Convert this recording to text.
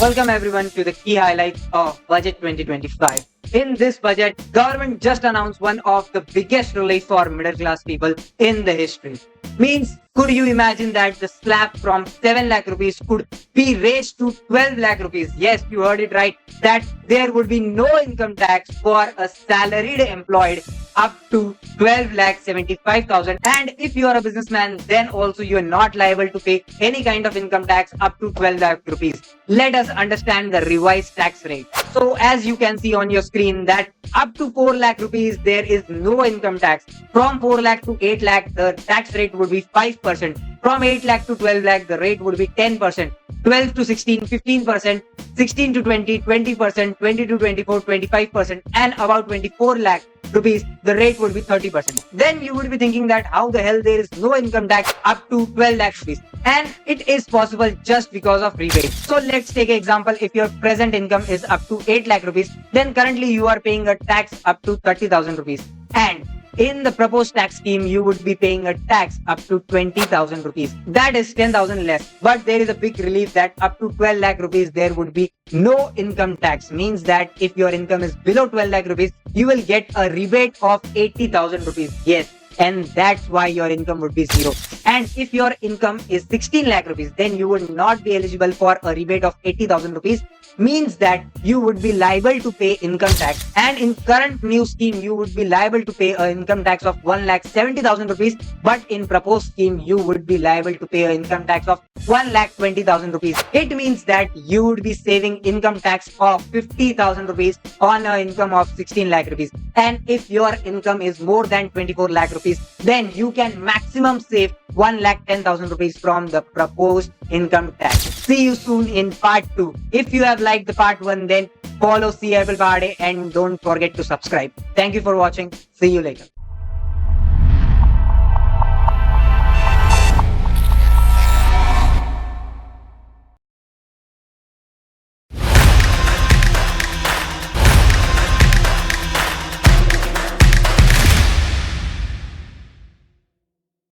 Welcome everyone to the key highlights of Budget 2025. In this budget, government just announced one of the biggest relief for middle class people in the history. Means, could you imagine that the slab from 7 lakh rupees could be raised to 12 lakh rupees? Yes, you heard it right. That there would be no income tax for a salaried employed up to 12 lakh 75,000. And if you are a businessman, then also you are not liable to pay any kind of income tax up to 12 lakh rupees. Let us understand the revised tax rate. So as you can see on your screen that up to 4 lakh rupees, there is no income tax. From 4 lakh to 8 lakh, the tax rate would be 5%. From 8 lakh to 12 lakh, the rate would be 10%. 12 to 16, 15%. 16 to 20, 20%. 20 to 24, 25%. And about 24 lakh rupees, the rate would be 30%. Then you would be thinking that how the hell there is no income tax up to 12 lakh rupees. And it is possible just because of rebate. So let's take an example. If your present income is up to 8 lakh rupees, then currently you are paying a tax up to 30,000 rupees. And in the proposed tax scheme, you would be paying a tax up to 20,000 rupees. That is 10,000 less. But there is a big relief that up to 12 lakh rupees, there would be no income tax. Means that if your income is below 12 lakh rupees, you will get a rebate of 80,000 rupees. Yes. And that's why your income would be zero. And if your income is 16 lakh rupees, then you would not be eligible for a rebate of 80,000 rupees. Means that you would be liable to pay income tax. And in current new scheme, you would be liable to pay an income tax of 1,70,000 rupees. But in proposed scheme, you would be liable to pay an income tax of 1,20,000 rupees. It means that you would be saving income tax of 50,000 rupees on an income of 16 lakh rupees. And if your income is more than 24 lakh rupees, then you can maximum save 1,10,000 rupees from the proposed income tax. See you soon in part 2. If you have liked the part 1, then follow CIBIL Pahade and don't forget to subscribe. Thank you for watching. See you later.